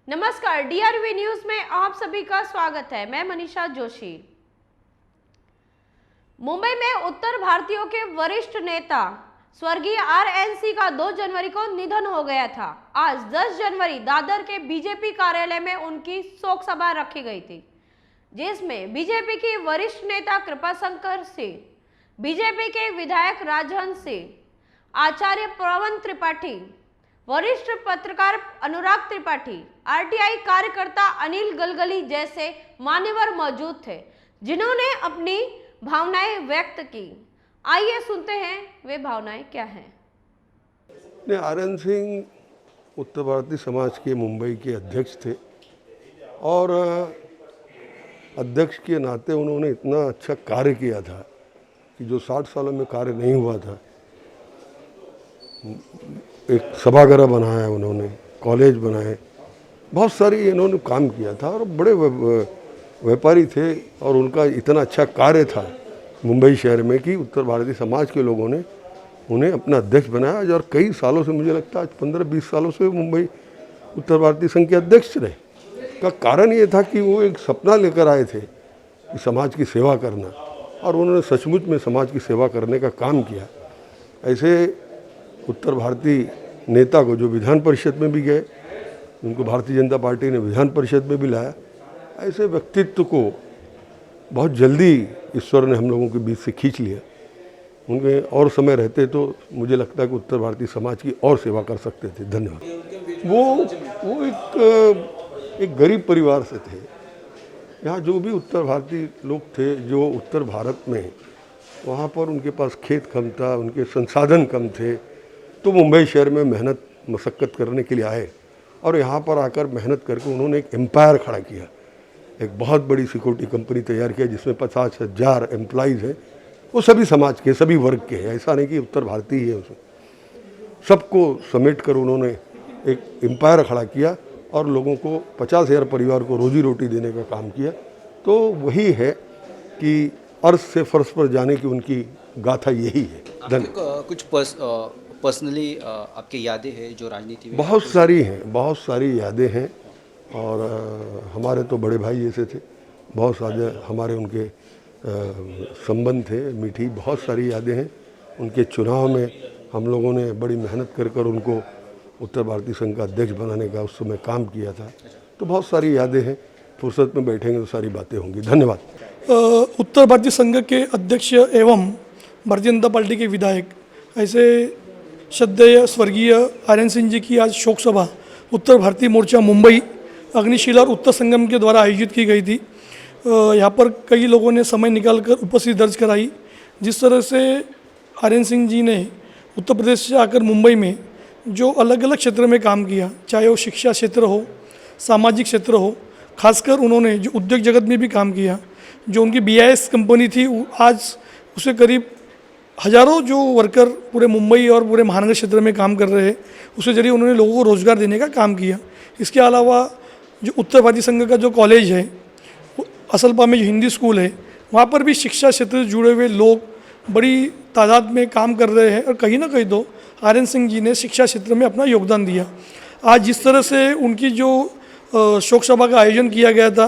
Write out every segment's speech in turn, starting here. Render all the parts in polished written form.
नमस्कार, DRV news में आप सभी का स्वागत है। मैं मनीषा जोशी। मुंबई में उत्तर भारतीयों के वरिष्ठ नेता स्वर्गीय आरएनसी का 2 जनवरी को निधन हो गया था। आज 10 जनवरी दादर के बीजेपी कार्यालय में उनकी शोक सभा रखी गई थी, जिसमें बीजेपी की वरिष्ठ नेता कृपाशंकर सिंह, बीजेपी के विधायक राजहंस सिंह, आचार्य पवन त्रिपाठी, वरिष्ठ पत्रकार अनुराग त्रिपाठी, आरटीआई कार्यकर्ता अनिल गलगली जैसे मान्यवर मौजूद थे, जिन्होंने अपनी भावनाएं व्यक्त की। आइए सुनते हैं वे भावनाएं क्या हैं। आरएन सिंह उत्तर भारतीय समाज के मुंबई के अध्यक्ष थे और अध्यक्ष के नाते उन्होंने इतना अच्छा कार्य किया था कि जो 60 सालों में कार्य नहीं हुआ था। एक सभागार बनाया उन्होंने, कॉलेज बनाए, बहुत सारी इन्होंने काम किया था और बड़े व्यापारी थे और उनका इतना अच्छा कार्य था मुंबई शहर में कि उत्तर भारतीय समाज के लोगों ने उन्हें अपना अध्यक्ष बनाया। और कई सालों से, मुझे लगता है आज 15-20 सालों से मुंबई उत्तर भारतीय संघ के अध्यक्ष रहे। का कारण ये था कि वो एक सपना लेकर आए थे कि समाज की सेवा करना, और उन्होंने सचमुच में समाज की सेवा करने का काम किया। ऐसे उत्तर भारतीय नेता को जो विधान परिषद में भी गए, उनको भारतीय जनता पार्टी ने विधान परिषद में भी लाया, ऐसे व्यक्तित्व को बहुत जल्दी ईश्वर ने हम लोगों के बीच से खींच लिया। उनके और समय रहते तो मुझे लगता है कि उत्तर भारतीय समाज की और सेवा कर सकते थे। धन्यवाद। वो एक गरीब परिवार से थे। यहाँ जो भी उत्तर भारतीय लोग थे जो उत्तर भारत में, वहाँ पर उनके पास खेत कम था, उनके संसाधन कम थे, तो मुंबई शहर में मेहनत मशक्क़त करने के लिए आए और यहाँ पर आकर मेहनत करके उन्होंने एक एम्पायर खड़ा किया। एक बहुत बड़ी सिक्योरिटी कंपनी तैयार किया जिसमें 50,000 एम्प्लॉइज़ हैं। वो सभी समाज के, सभी वर्ग के हैं, ऐसा नहीं कि उत्तर भारतीय ही है। उसमें सबको समेट कर उन्होंने एक एम्पायर खड़ा किया और लोगों को 50,000 परिवार को रोजी रोटी देने का काम किया। तो वही है कि अर्श से फर्श पर जाने की उनकी गाथा यही है। धन्यवाद। कुछ पर्सनली आपकी यादें हैं जो राजनीति में? बहुत सारी यादें हैं और हमारे तो बड़े भाई जैसे थे, बहुत सारे हमारे उनके संबंध थे, मीठी बहुत सारी यादें हैं। उनके चुनाव में हम लोगों ने बड़ी मेहनत कर उनको उत्तर भारतीय संघ का अध्यक्ष बनाने का उस समय काम किया था। तो बहुत सारी यादें हैं, फुर्सत में बैठेंगे तो सारी बातें होंगी। धन्यवाद। उत्तर भारतीय संघ के अध्यक्ष एवं भारतीय जनता पार्टी के विधायक ऐसे श्रद्धेय स्वर्गीय आरएन सिंह जी की आज शोक सभा उत्तर भारतीय मोर्चा मुंबई अग्निशिला और उत्तर संगम के द्वारा आयोजित की गई थी। यहाँ पर कई लोगों ने समय निकालकर उपस्थिति दर्ज कराई। जिस तरह से आरएन सिंह जी ने उत्तर प्रदेश से आकर मुंबई में जो अलग अलग क्षेत्र में काम किया, चाहे वो शिक्षा क्षेत्र हो, सामाजिक क्षेत्र हो, खासकर उन्होंने जो उद्योग जगत में भी काम किया। जो उनकी BIS कंपनी थी, आज उसे करीब हज़ारों जो वर्कर पूरे मुंबई और पूरे महानगर क्षेत्र में काम कर रहे हैं, उसके जरिए उन्होंने लोगों को रोज़गार देने का काम किया। इसके अलावा जो उत्तर भारतीय संघ का जो कॉलेज है, असलपा में जो हिंदी स्कूल है, वहाँ पर भी शिक्षा क्षेत्र से जुड़े हुए लोग बड़ी तादाद में काम कर रहे हैं और कहीं ना कहीं तो आरएन सिंह जी ने शिक्षा क्षेत्र में अपना योगदान दिया। आज जिस तरह से उनकी जो शोक सभा का आयोजन किया गया था,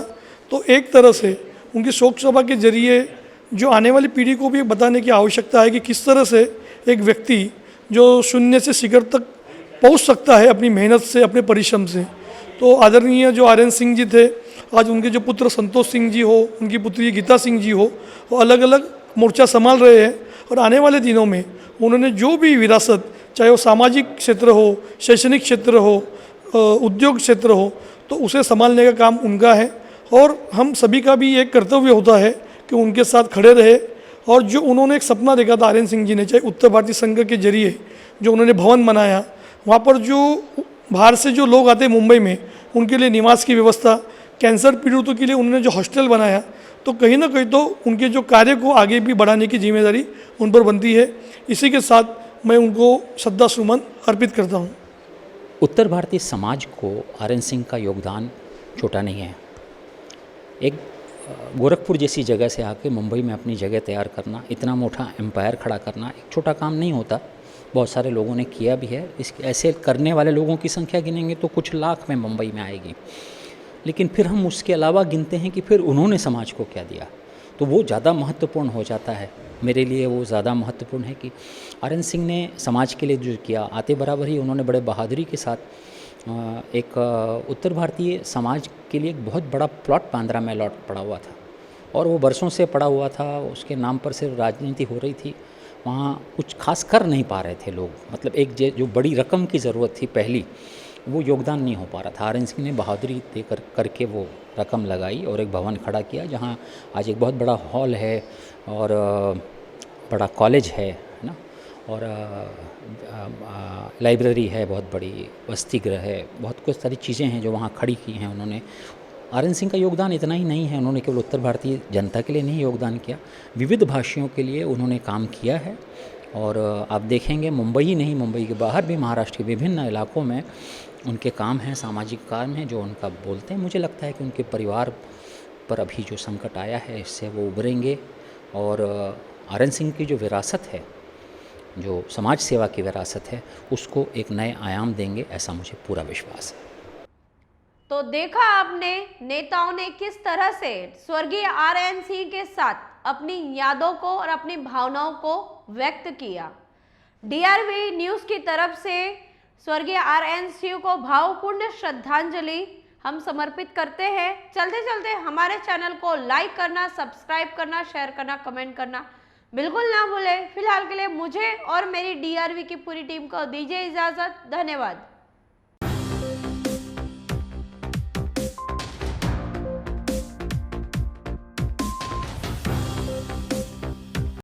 तो एक तरह से उनकी शोक सभा के जरिए जो आने वाली पीढ़ी को भी बताने की आवश्यकता है कि किस तरह से एक व्यक्ति जो शून्य से शिखर तक पहुंच सकता है अपनी मेहनत से, अपने परिश्रम से। तो आदरणीय जो आरएन सिंह जी थे, आज उनके जो पुत्र संतोष सिंह जी हो, उनकी पुत्री गीता सिंह जी हो, वो अलग अलग मोर्चा संभाल रहे हैं और आने वाले दिनों में उन्होंने जो भी विरासत, चाहे वो सामाजिक क्षेत्र हो, शैक्षणिक क्षेत्र हो, उद्योग क्षेत्र हो, तो उसे संभालने का काम उनका है। और हम सभी का भी एक कर्तव्य होता है कि उनके साथ खड़े रहे। और जो उन्होंने एक सपना देखा था आरएन सिंह जी ने, चाहे उत्तर भारतीय संघ के जरिए जो उन्होंने भवन बनाया, वहाँ पर जो बाहर से जो लोग आते मुंबई में, उनके लिए निवास की व्यवस्था, कैंसर पीड़ितों के लिए उन्होंने जो हॉस्टल बनाया, तो कहीं ना कहीं तो उनके जो कार्य को आगे भी बढ़ाने की जिम्मेदारी उन पर बनती है। इसी के साथ मैं उनको श्रद्धा सुमन अर्पित करता हूँ। उत्तर भारतीय समाज को आरएन सिंह का योगदान छोटा नहीं है। एक गोरखपुर जैसी जगह से आके मुंबई में अपनी जगह तैयार करना, इतना मोटा एम्पायर खड़ा करना एक छोटा काम नहीं होता। बहुत सारे लोगों ने किया भी है। इस ऐसे करने वाले लोगों की संख्या गिनेंगे तो कुछ लाख में मुंबई में आएगी, लेकिन फिर हम उसके अलावा गिनते हैं कि फिर उन्होंने समाज को क्या दिया, तो वो ज़्यादा महत्वपूर्ण हो जाता है। मेरे लिए वो ज़्यादा महत्वपूर्ण है कि आर.एन. सिंह ने समाज के लिए जो किया, आते बराबर ही उन्होंने बड़े बहादुरी के साथ एक उत्तर भारतीय समाज के लिए एक बहुत बड़ा प्लॉट बांद्रा में लॉट पड़ा हुआ था, और वो बरसों से पड़ा हुआ था। उसके नाम पर सिर्फ राजनीति हो रही थी, वहाँ कुछ खास कर नहीं पा रहे थे लोग। मतलब एक जो बड़ी रकम की ज़रूरत थी पहली, वो योगदान नहीं हो पा रहा था। आर.एन. सिंह ने बहादुरी दे करके वो रकम लगाई और एक भवन खड़ा किया, जहाँ आज एक बहुत बड़ा हॉल है और बड़ा कॉलेज है ना, और लाइब्रेरी है, बहुत बड़ी वसति गृह है, बहुत कुछ सारी चीज़ें हैं जो वहाँ खड़ी की हैं उन्होंने। आर.एन. सिंह का योगदान इतना ही नहीं है, उन्होंने केवल उत्तर भारतीय जनता के लिए नहीं योगदान किया, विविध भाषियों के लिए उन्होंने काम किया है। और आप देखेंगे मुंबई ही नहीं, मुंबई के बाहर भी महाराष्ट्र के विभिन्न इलाकों में उनके काम हैं, सामाजिक काम हैं जो उनका बोलते हैं। मुझे लगता है कि उनके परिवार पर अभी जो संकट आया है, इससे वो उभरेंगे और आर.एन. सिंह की जो विरासत है, जो समाज सेवा की विरासत है, उसको एक नए आयाम देंगे, ऐसा मुझे पूरा विश्वास है। तो देखा आपने नेताओं ने किस तरह से स्वर्गीय आर.एन. सिंह के साथ अपनी यादों को और अपनी भावनाओं को व्यक्त किया। DRV न्यूज़ की तरफ से स्वर्गीय आर.एन. सिंह को भावपूर्ण श्रद्धांजलि हम समर्पित करते हैं। चलते चलते हमारे चैनल को लाइक करना, सब्सक्राइब करना, शेयर करना, कमेंट करना बिल्कुल ना भूलें। फिलहाल के लिए मुझे और मेरी DRV की पूरी टीम को दीजिए इजाज़त। धन्यवाद।